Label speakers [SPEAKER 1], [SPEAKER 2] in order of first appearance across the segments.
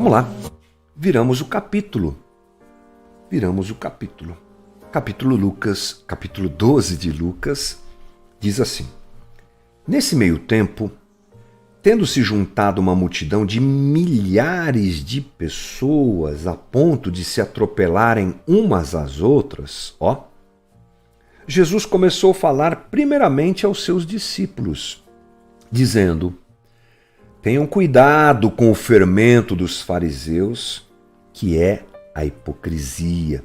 [SPEAKER 1] Vamos lá. Viramos o capítulo. Capítulo 12 de Lucas, diz assim: Nesse meio tempo, tendo se juntado uma multidão de milhares de pessoas a ponto de se atropelarem umas às outras, Jesus começou a falar primeiramente aos seus discípulos, dizendo: Tenham cuidado com o fermento dos fariseus, que é a hipocrisia.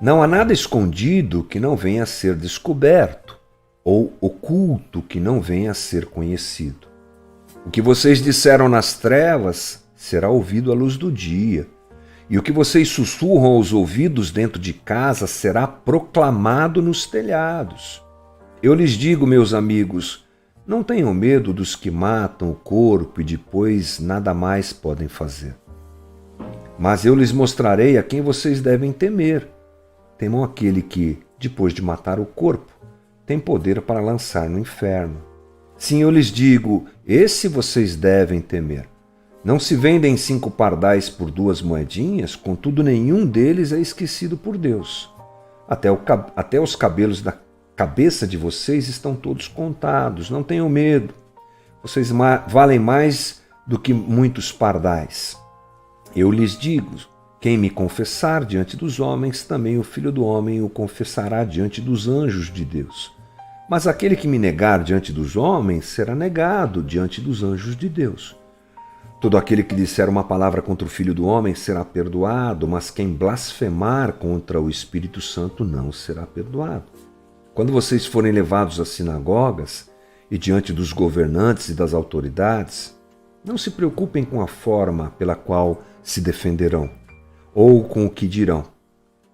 [SPEAKER 1] Não há nada escondido que não venha a ser descoberto, ou oculto que não venha a ser conhecido. O que vocês disseram nas trevas será ouvido à luz do dia, e o que vocês sussurram aos ouvidos dentro de casa será proclamado nos telhados. Eu lhes digo, meus amigos, não tenham medo dos que matam o corpo e depois nada mais podem fazer. Mas eu lhes mostrarei a quem vocês devem temer. Temam aquele que, depois de matar o corpo, tem poder para lançar no inferno. Sim, eu lhes digo, esse vocês devem temer. Não se vendem 5 pardais por 2 moedinhas, contudo nenhum deles é esquecido por Deus. Até os cabelos da cabeça de vocês estão todos contados, não tenham medo. Vocês valem mais do que muitos pardais. Eu lhes digo, quem me confessar diante dos homens, também o Filho do Homem o confessará diante dos anjos de Deus. Mas aquele que me negar diante dos homens será negado diante dos anjos de Deus. Todo aquele que disser uma palavra contra o Filho do Homem será perdoado, mas quem blasfemar contra o Espírito Santo não será perdoado. Quando vocês forem levados às sinagogas e diante dos governantes e das autoridades, não se preocupem com a forma pela qual se defenderão ou com o que dirão,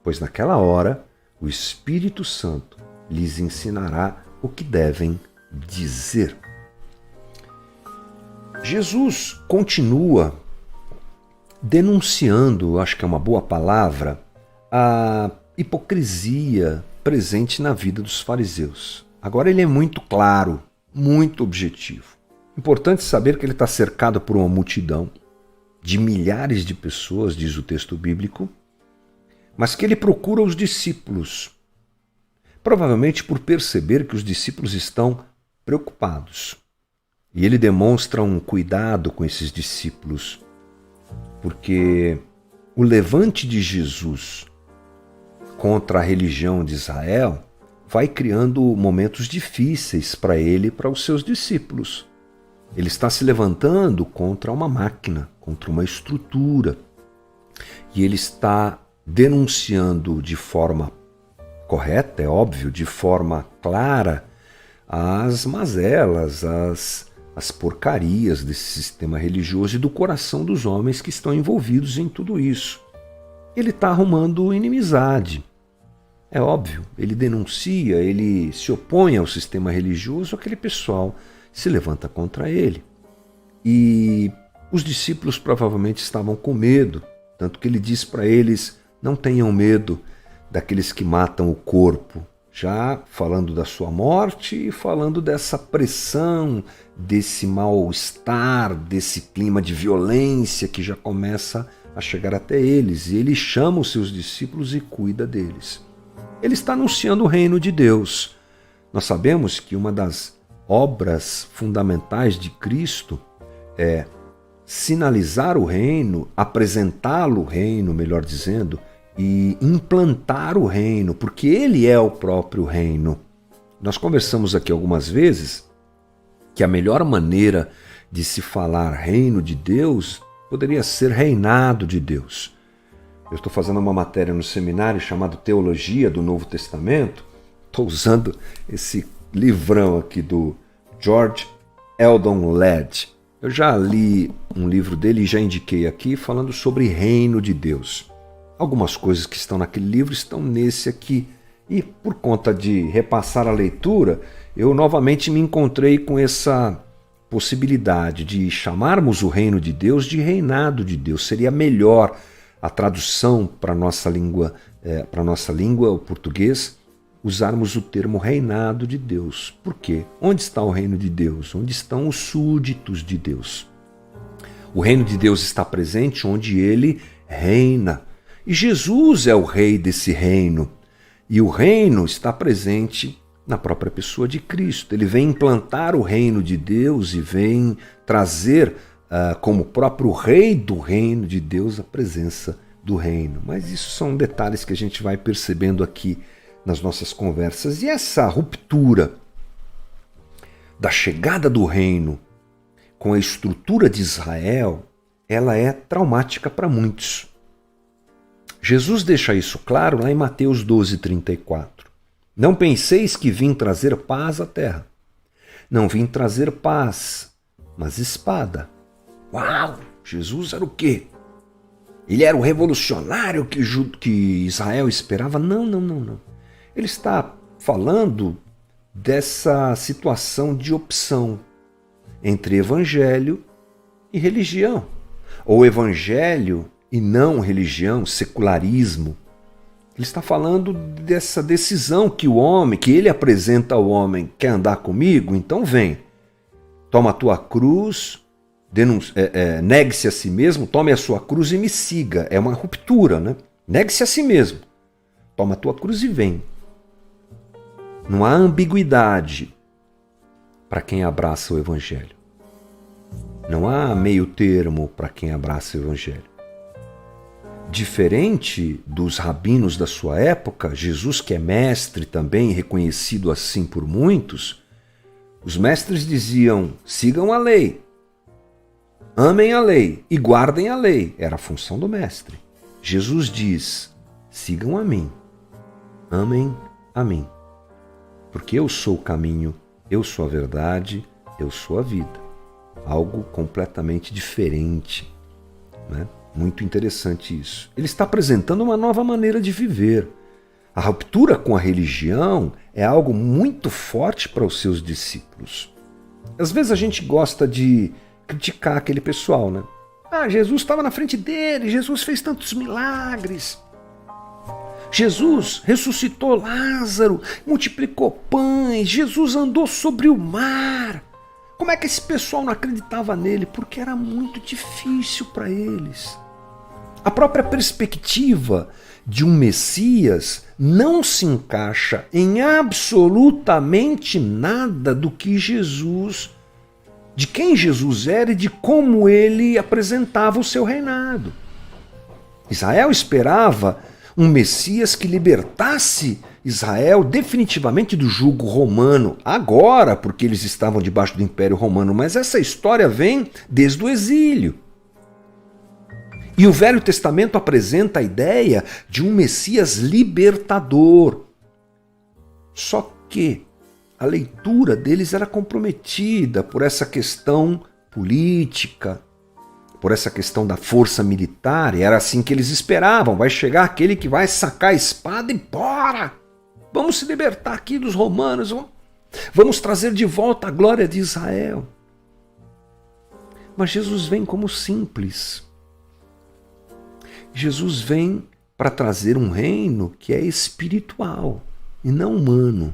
[SPEAKER 1] pois naquela hora o Espírito Santo lhes ensinará o que devem dizer. Jesus continua denunciando, acho que é uma boa palavra, a hipocrisia presente na vida dos fariseus. Agora ele é muito claro, muito objetivo. Importante saber que ele está cercado por uma multidão de milhares de pessoas, diz o texto bíblico, mas que ele procura os discípulos, provavelmente por perceber que os discípulos estão preocupados. E ele demonstra um cuidado com esses discípulos, porque o levante de Jesus contra a religião de Israel vai criando momentos difíceis para ele e para os seus discípulos. Ele está se levantando contra uma máquina, contra uma estrutura, e ele está denunciando de forma correta, é óbvio, de forma clara, as mazelas, as porcarias desse sistema religioso e do coração dos homens que estão envolvidos em tudo isso. Ele está arrumando inimizade. É óbvio, ele denuncia, ele se opõe ao sistema religioso, aquele pessoal se levanta contra ele. E os discípulos provavelmente estavam com medo, tanto que ele diz para eles, não tenham medo daqueles que matam o corpo, já falando da sua morte e falando dessa pressão, desse mal-estar, desse clima de violência que já começa a chegar até eles. E ele chama os seus discípulos e cuida deles. Ele está anunciando o reino de Deus. Nós sabemos que uma das obras fundamentais de Cristo é sinalizar o reino, apresentá-lo o reino, melhor dizendo, e implantar o reino, porque ele é o próprio reino. Nós conversamos aqui algumas vezes que a melhor maneira de se falar reino de Deus poderia ser reinado de Deus. Eu estou fazendo uma matéria no seminário chamado Teologia do Novo Testamento. Estou usando esse livrão aqui do George Eldon Ladd. Eu já li um livro dele e já indiquei aqui falando sobre reino de Deus. Algumas coisas que estão naquele livro estão nesse aqui. E por conta de repassar a leitura, eu novamente me encontrei com essa possibilidade de chamarmos o reino de Deus de reinado de Deus. Seria melhor a tradução para a nossa língua, o português, usarmos o termo reinado de Deus. Por quê? Onde está o reino de Deus? Onde estão os súditos de Deus? O reino de Deus está presente onde ele reina. E Jesus é o rei desse reino. E o reino está presente na própria pessoa de Cristo. Ele vem implantar o reino de Deus e vem trazer como próprio rei do reino de Deus a presença do reino. Mas isso são detalhes que a gente vai percebendo aqui nas nossas conversas. E essa ruptura da chegada do reino com a estrutura de Israel, ela é traumática para muitos. Jesus deixa isso claro lá em Mateus 12:34. Não penseis que vim trazer paz à terra. Não vim trazer paz, mas espada. Uau! Jesus era o quê? Ele era o revolucionário que Israel esperava? Não. Ele está falando dessa situação de opção entre evangelho e religião. Ou evangelho e não religião, secularismo. Ele está falando dessa decisão que o homem, que ele apresenta ao homem, quer andar comigo? Então vem, toma a tua cruz, negue-se a si mesmo, tome a sua cruz e me siga. É uma ruptura, né? Negue-se a si mesmo, toma a tua cruz e vem. Não há ambiguidade para quem abraça o evangelho. Não há meio termo para quem abraça o evangelho. Diferente dos rabinos da sua época, Jesus, que é mestre também, reconhecido assim por muitos, os mestres diziam: sigam a lei, amem a lei e guardem a lei. Era a função do mestre. Jesus diz: sigam a mim, amem a mim, porque eu sou o caminho, eu sou a verdade, eu sou a vida. Algo completamente diferente, né? Muito interessante isso. Ele está apresentando uma nova maneira de viver. A ruptura com a religião é algo muito forte para os seus discípulos. Às vezes a gente gosta de criticar aquele pessoal, né? Jesus estava na frente dele, Jesus fez tantos milagres. Jesus ressuscitou Lázaro, multiplicou pães, Jesus andou sobre o mar. Como é que esse pessoal não acreditava nele? Porque era muito difícil para eles. A própria perspectiva de um Messias não se encaixa em absolutamente nada do que Jesus, de quem Jesus era e de como ele apresentava o seu reinado. Israel esperava um Messias que libertasse Israel definitivamente do jugo romano, agora, porque eles estavam debaixo do Império Romano, mas essa história vem desde o exílio. E o Velho Testamento apresenta a ideia de um Messias libertador. Só que a leitura deles era comprometida por essa questão política, por essa questão da força militar, e era assim que eles esperavam: vai chegar aquele que vai sacar a espada e bora! Vamos se libertar aqui dos romanos, vamos trazer de volta a glória de Israel. Mas Jesus vem como simples. Jesus vem para trazer um reino que é espiritual e não humano,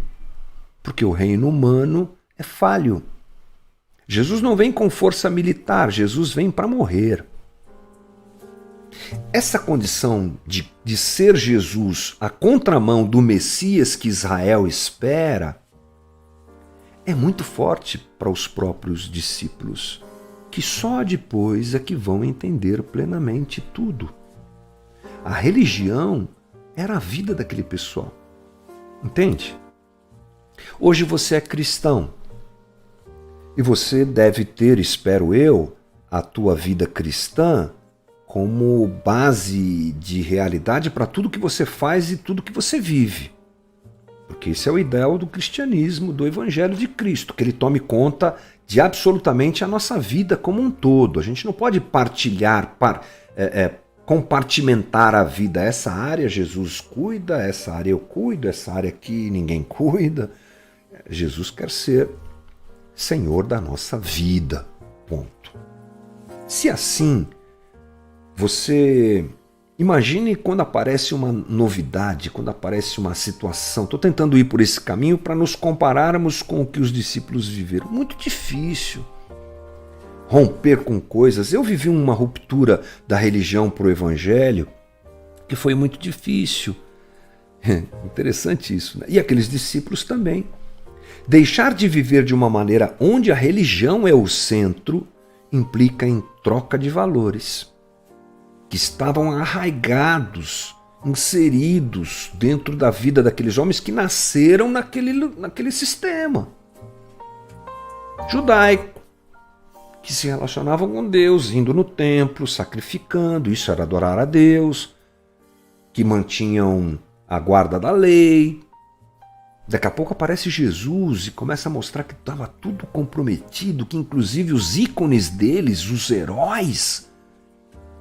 [SPEAKER 1] porque o reino humano é falho. Jesus não vem com força militar, Jesus vem para morrer. Essa condição de ser Jesus a contramão do Messias que Israel espera é muito forte para os próprios discípulos, que só depois é que vão entender plenamente tudo. A religião era a vida daquele pessoal. Entende? Hoje você é cristão. E você deve ter, espero eu, a tua vida cristã como base de realidade para tudo que você faz e tudo que você vive. Porque esse é o ideal do cristianismo, do Evangelho de Cristo, que ele tome conta de absolutamente a nossa vida como um todo. A gente não pode compartimentar a vida. Essa área Jesus cuida, essa área eu cuido, essa área aqui ninguém cuida. Jesus quer ser Senhor da nossa vida, ponto. Se assim, você imagine quando aparece uma novidade, quando aparece uma situação. Estou tentando ir por esse caminho para nos compararmos com o que os discípulos viveram. Muito difícil. romper com coisas. Eu vivi uma ruptura da religião para o evangelho que foi muito difícil. Interessante isso, né? E aqueles discípulos também. Deixar de viver de uma maneira onde a religião é o centro implica em troca de valores que estavam arraigados, inseridos dentro da vida daqueles homens que nasceram naquele sistema judaico, que se relacionavam com Deus, indo no templo, sacrificando, isso era adorar a Deus, que mantinham a guarda da lei. Daqui a pouco aparece Jesus e começa a mostrar que estava tudo comprometido, que inclusive os ícones deles, os heróis,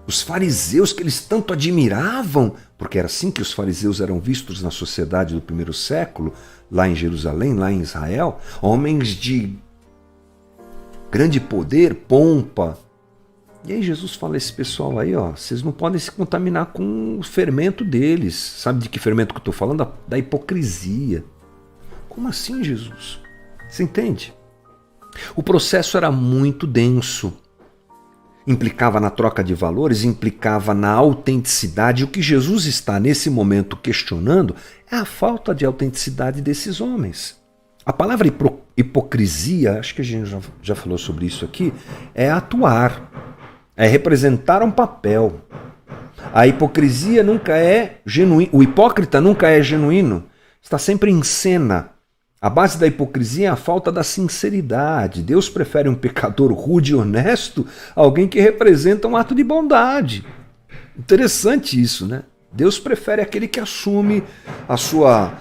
[SPEAKER 1] os fariseus que eles tanto admiravam, porque era assim que os fariseus eram vistos na sociedade do primeiro século, lá em Jerusalém, lá em Israel, homens de grande poder, pompa. E aí Jesus fala a esse pessoal aí, ó, vocês não podem se contaminar com o fermento deles. Sabe de que fermento que eu estou falando? Da hipocrisia. Como assim, Jesus? Você entende? O processo era muito denso. Implicava na troca de valores, implicava na autenticidade. O que Jesus está nesse momento questionando é a falta de autenticidade desses homens. A palavra hipocrisia, acho que a gente já falou sobre isso aqui, é atuar, é representar um papel. A hipocrisia nunca é genuína, o hipócrita nunca é genuíno, está sempre em cena. A base da hipocrisia é a falta da sinceridade. Deus prefere um pecador rude e honesto a alguém que representa um ato de bondade. Interessante isso, né? Deus prefere aquele que assume a sua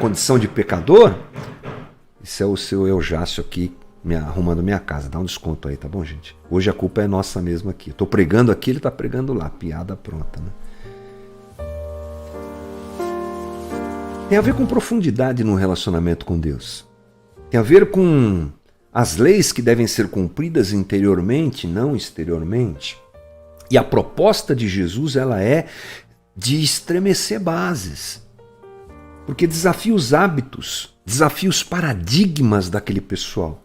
[SPEAKER 1] condição de pecador. Isso é o seu Eujácio aqui arrumando minha casa. Dá um desconto aí, tá bom, gente? Hoje a culpa é nossa mesmo aqui. Eu tô pregando aqui, ele tá pregando lá. Piada pronta, né? Tem a ver com profundidade no relacionamento com Deus. Tem a ver com as leis que devem ser cumpridas interiormente, não exteriormente. E a proposta de Jesus, ela é de estremecer bases. Porque desafia os hábitos, desafia os paradigmas daquele pessoal.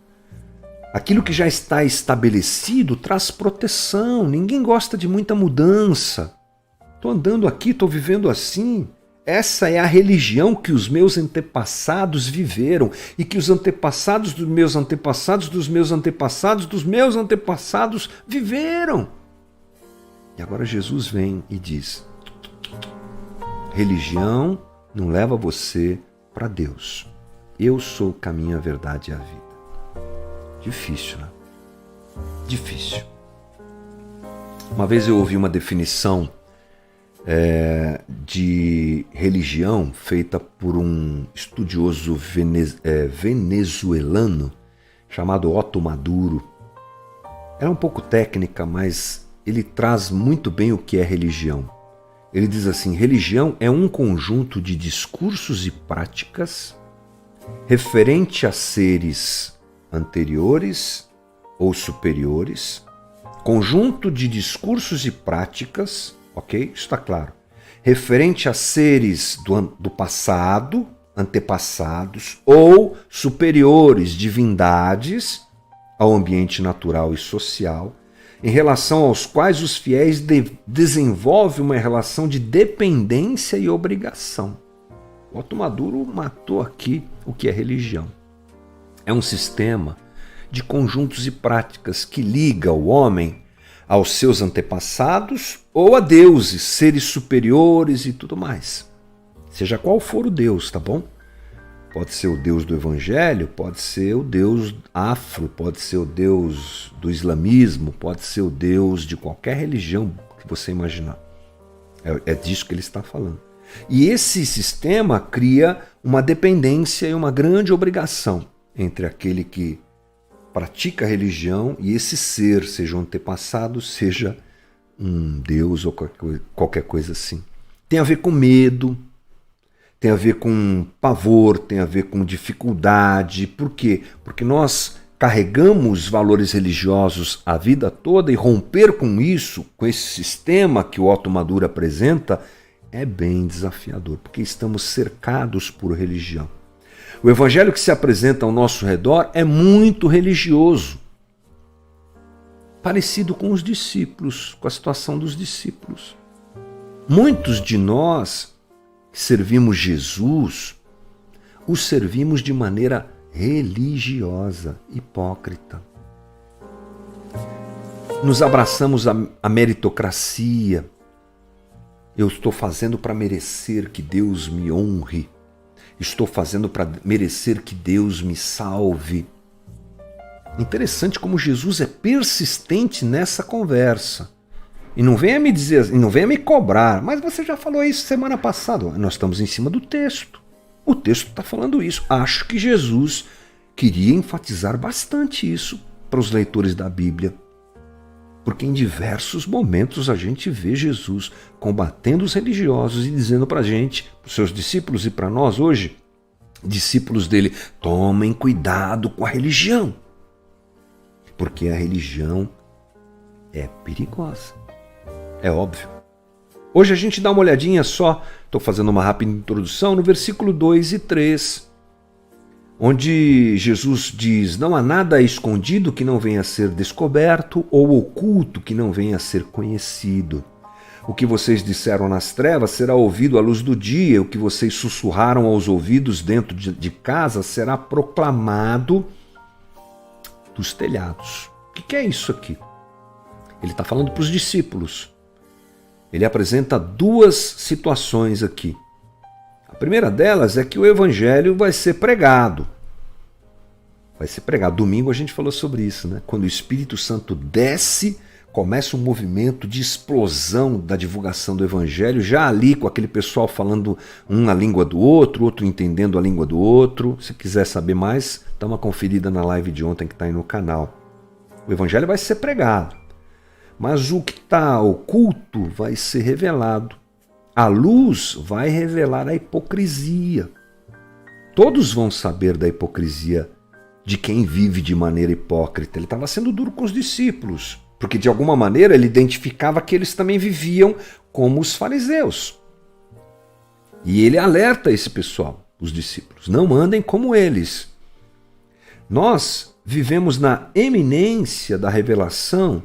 [SPEAKER 1] Aquilo que já está estabelecido traz proteção. Ninguém gosta de muita mudança. Estou andando aqui, estou vivendo assim. Essa é a religião que os meus antepassados viveram e que os antepassados dos meus antepassados, dos meus antepassados, dos meus antepassados viveram. E agora Jesus vem e diz: religião não leva você para Deus. Eu sou o caminho, a verdade e a vida. Difícil, né? Difícil. Uma vez eu ouvi uma definição de religião feita por um estudioso venezuelano chamado Otto Maduro. Era um pouco técnica, mas ele traz muito bem o que é religião. Ele diz assim: religião é um conjunto de discursos e práticas referente a seres anteriores ou superiores, conjunto de discursos e práticas, ok? Isso está claro. Referente a seres do passado, antepassados ou superiores, divindades, ao ambiente natural e social, em relação aos quais os fiéis desenvolvem uma relação de dependência e obrigação. O Otto Maduro matou aqui o que é religião. É um sistema de conjuntos e práticas que liga o homem aos seus antepassados ou a deuses, seres superiores e tudo mais. Seja qual for o Deus, tá bom? Pode ser o Deus do Evangelho, pode ser o Deus afro, pode ser o Deus do islamismo, pode ser o Deus de qualquer religião que você imaginar. É disso que ele está falando. E esse sistema cria uma dependência e uma grande obrigação entre aquele que pratica a religião e esse ser, seja um antepassado, seja um Deus ou qualquer coisa assim. Tem a ver com medo, tem a ver com pavor, tem a ver com dificuldade. Por quê? Porque nós carregamos valores religiosos a vida toda e romper com isso, com esse sistema que o Otto Maduro apresenta, é bem desafiador, porque estamos cercados por religião. O evangelho que se apresenta ao nosso redor é muito religioso. parecido com os discípulos, com a situação dos discípulos. Muitos de nós que servimos Jesus, o servimos de maneira religiosa, hipócrita. Nos abraçamos à meritocracia. Eu estou fazendo para merecer que Deus me honre. Estou fazendo para merecer que Deus me salve. Interessante como Jesus é persistente nessa conversa. E não venha me dizer, não venha me cobrar, mas você já falou isso semana passada. Nós estamos em cima do texto. O texto está falando isso. Acho que Jesus queria enfatizar bastante isso para os leitores da Bíblia. Porque em diversos momentos a gente vê Jesus combatendo os religiosos e dizendo para a gente, para os seus discípulos e para nós hoje, discípulos dele, tomem cuidado com a religião. Porque a religião é perigosa. É óbvio. Hoje a gente dá uma olhadinha só, estou fazendo uma rápida introdução, no versículo 2 e 3, onde Jesus diz, não há nada escondido que não venha a ser descoberto ou oculto que não venha a ser conhecido. O que vocês disseram nas trevas será ouvido à luz do dia, o que vocês sussurraram aos ouvidos dentro de casa será proclamado dos telhados. O que é isso aqui? Ele está falando para os discípulos. Ele apresenta duas situações aqui. A primeira delas é que o evangelho vai ser pregado. Vai ser pregado. Domingo a gente falou sobre isso, né? Quando o Espírito Santo desce, começa um movimento de explosão da divulgação do evangelho, já ali com aquele pessoal falando um a língua do outro, outro entendendo a língua do outro. Se quiser saber mais, dá uma conferida na live de ontem que está aí no canal. O evangelho vai ser pregado. Mas o que está oculto vai ser revelado. A luz vai revelar a hipocrisia. Todos vão saber da hipocrisia de quem vive de maneira hipócrita. Ele estava sendo duro com os discípulos, porque de alguma maneira ele identificava que eles também viviam como os fariseus. E ele alerta esse pessoal, os discípulos, não andem como eles. Nós vivemos na eminência da revelação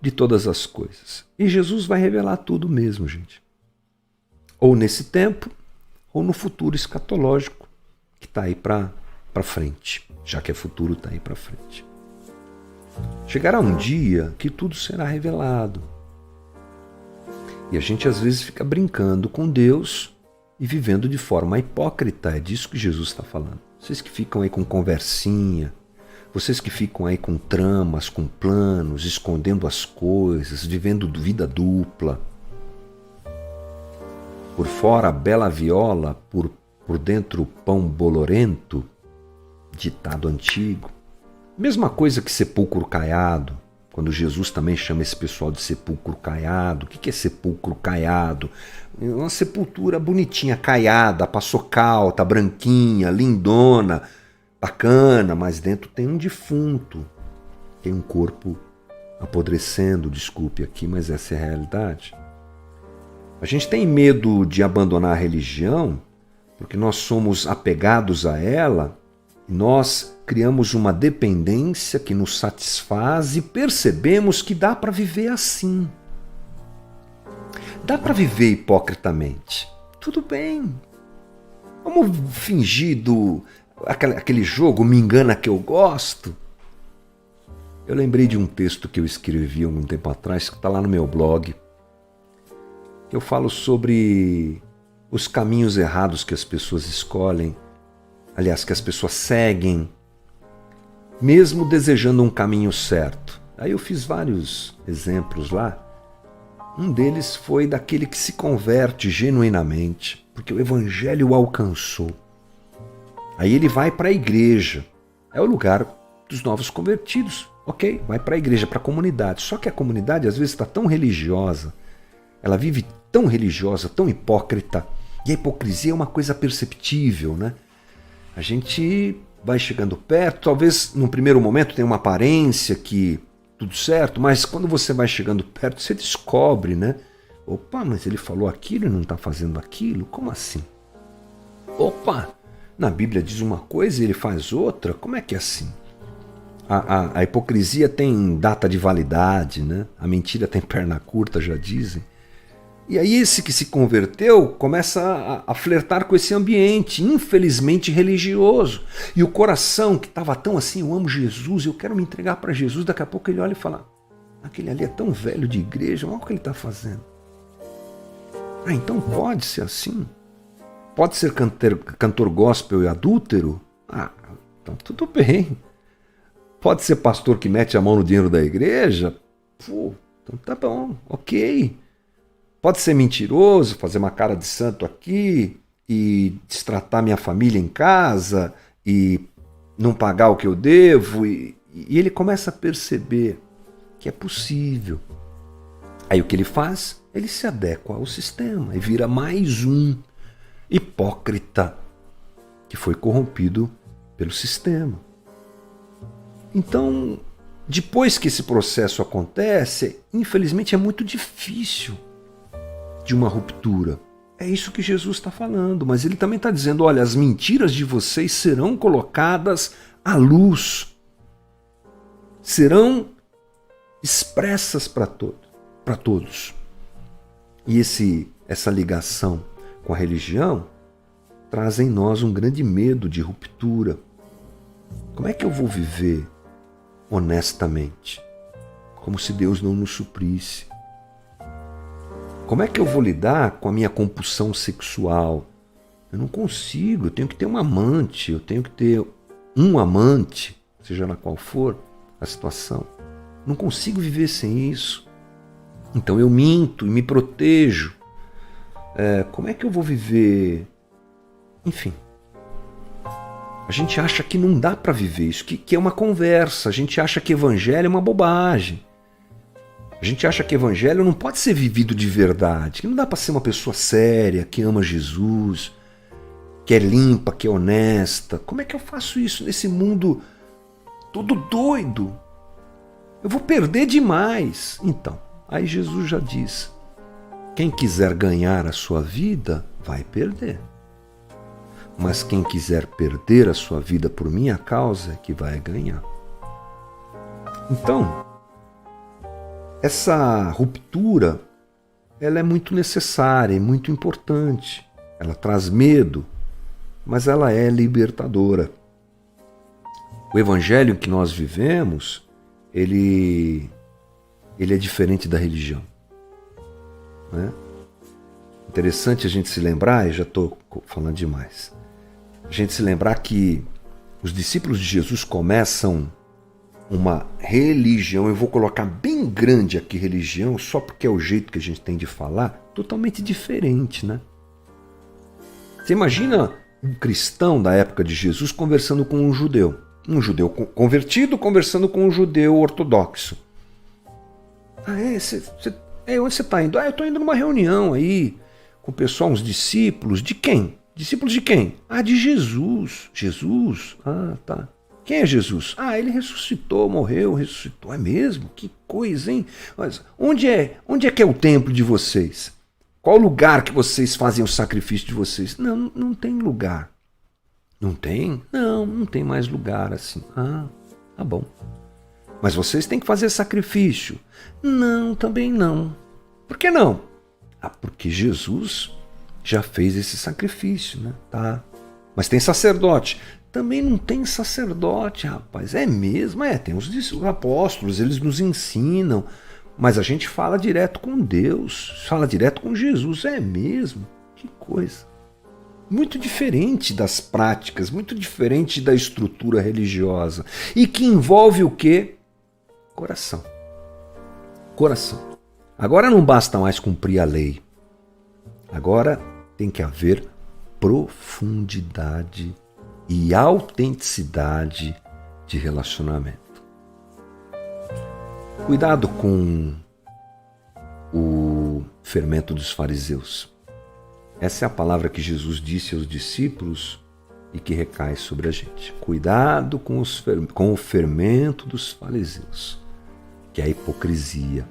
[SPEAKER 1] de todas as coisas. E Jesus vai revelar tudo mesmo, gente. Ou nesse tempo, ou no futuro escatológico, que está aí para frente. Já que é futuro, está aí para frente. Chegará um dia que tudo será revelado. E a gente às vezes fica brincando com Deus e vivendo de forma hipócrita. É disso que Jesus está falando. Vocês que ficam aí com conversinha, vocês que ficam aí com tramas, com planos, escondendo as coisas, vivendo vida dupla. Por fora, bela viola, por dentro, pão bolorento, ditado antigo. Mesma coisa que sepulcro caiado, quando Jesus também chama esse pessoal de sepulcro caiado. O que é sepulcro caiado? Uma sepultura bonitinha, caiada, passocal, tá branquinha, lindona, bacana, mas dentro tem um defunto, tem um corpo apodrecendo, desculpe aqui, mas essa é a realidade. A gente tem medo de abandonar a religião porque nós somos apegados a ela e nós criamos uma dependência que nos satisfaz e percebemos que dá para viver assim. Dá para viver hipocritamente. Tudo bem. Vamos fingir aquele jogo Me Engana Que Eu Gosto. Eu lembrei de um texto que eu escrevi há algum tempo atrás, que está lá no meu blog. Eu falo sobre os caminhos errados que as pessoas escolhem, aliás, que as pessoas seguem, mesmo desejando um caminho certo. Aí eu fiz vários exemplos lá. Um deles foi daquele que se converte genuinamente, porque o evangelho o alcançou. Aí ele vai para a igreja, é o lugar dos novos convertidos. Ok, vai para a igreja, para a comunidade. Só que a comunidade às vezes está tão religiosa, ela vive tão religiosa, tão hipócrita, e a hipocrisia é uma coisa perceptível, né? A gente vai chegando perto, talvez num primeiro momento tenha uma aparência que tudo certo, mas quando você vai chegando perto, você descobre, né? Opa, mas ele falou aquilo e não está fazendo aquilo? Como assim? Opa, na Bíblia diz uma coisa e ele faz outra? Como é que é assim? A hipocrisia tem data de validade, né? A mentira tem perna curta, já dizem. E aí esse que se converteu começa a flertar com esse ambiente, infelizmente religioso. E o coração que estava tão assim, eu amo Jesus, eu quero me entregar para Jesus, daqui a pouco ele olha e fala, aquele ali é tão velho de igreja, olha o que ele está fazendo. Ah, então pode ser assim? Pode ser cantor gospel e adúltero? Ah, então tudo bem. Pode ser pastor que mete a mão no dinheiro da igreja? Pô, então tá bom, ok. Pode ser mentiroso, fazer uma cara de santo aqui e destratar minha família em casa e não pagar o que eu devo. E ele começa a perceber que é possível. Aí o que ele faz? Ele se adequa ao sistema e vira mais um hipócrita que foi corrompido pelo sistema. Então, depois que esse processo acontece, infelizmente é muito difícil de uma ruptura. É isso que Jesus está falando, mas ele também está dizendo, olha, as mentiras de vocês serão colocadas à luz, serão expressas para todos. E essa ligação com a religião traz em nós um grande medo de ruptura. Como é que eu vou viver honestamente? Como se Deus não nos suprisse. Como é que eu vou lidar com a minha compulsão sexual? Eu não consigo, eu tenho que ter um amante, eu tenho que ter um amante, seja na qual for a situação. Não consigo viver sem isso. Então eu minto e me protejo. Como é que eu vou viver? Enfim. A gente acha que não dá para viver isso, que é uma conversa. A gente acha que evangelho é uma bobagem. A gente acha que evangelho não pode ser vivido de verdade, que não dá para ser uma pessoa séria, que ama Jesus, que é limpa, que é honesta. Como é que eu faço isso nesse mundo todo doido? Eu vou perder demais. Então, aí Jesus já diz, quem quiser ganhar a sua vida, vai perder. Mas quem quiser perder a sua vida por minha causa, é que vai ganhar. Então, essa ruptura, ela é muito necessária e muito importante. Ela traz medo, mas ela é libertadora. O evangelho que nós vivemos, ele é diferente da religião. Né? Interessante a gente se lembrar, e já estou falando demais, a gente se lembrar que os discípulos de Jesus começam uma religião, eu vou colocar bem grande aqui religião, só porque é o jeito que a gente tem de falar, totalmente diferente, né? Você imagina um cristão da época de Jesus conversando com um judeu convertido conversando com um judeu ortodoxo. Onde você está indo? Eu estou indo numa reunião aí com o pessoal, uns discípulos. De quem? Discípulos de quem? De Jesus. Jesus? Tá. Quem é Jesus? Ele ressuscitou, morreu, ressuscitou. É mesmo? Que coisa, hein? Mas onde é que é o templo de vocês? Qual o lugar que vocês fazem o sacrifício de vocês? Não tem lugar. Não tem? Não tem mais lugar assim. Tá bom. Mas vocês têm que fazer sacrifício. Não, também não. Por que não? Porque Jesus já fez esse sacrifício, né? Tá. Mas tem sacerdote. Também não tem sacerdote, rapaz. É mesmo? Tem os apóstolos, eles nos ensinam. Mas a gente fala direto com Deus, fala direto com Jesus. É mesmo? Que coisa. Muito diferente das práticas, muito diferente da estrutura religiosa. E que envolve o quê? Coração. Coração. Agora não basta mais cumprir a lei. Agora tem que haver profundidade e autenticidade de relacionamento. Cuidado com o fermento dos fariseus. Essa é a palavra que Jesus disse aos discípulos e que recai sobre a gente. Cuidado com o fermento dos fariseus, que é a hipocrisia.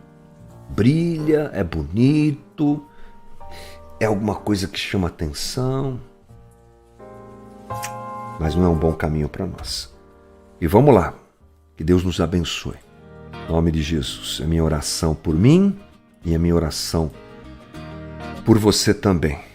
[SPEAKER 1] Brilha, é bonito, é alguma coisa que chama atenção, mas não é um bom caminho para nós. E vamos lá. Que Deus nos abençoe. Em nome de Jesus, é minha oração por mim e a minha oração por você também.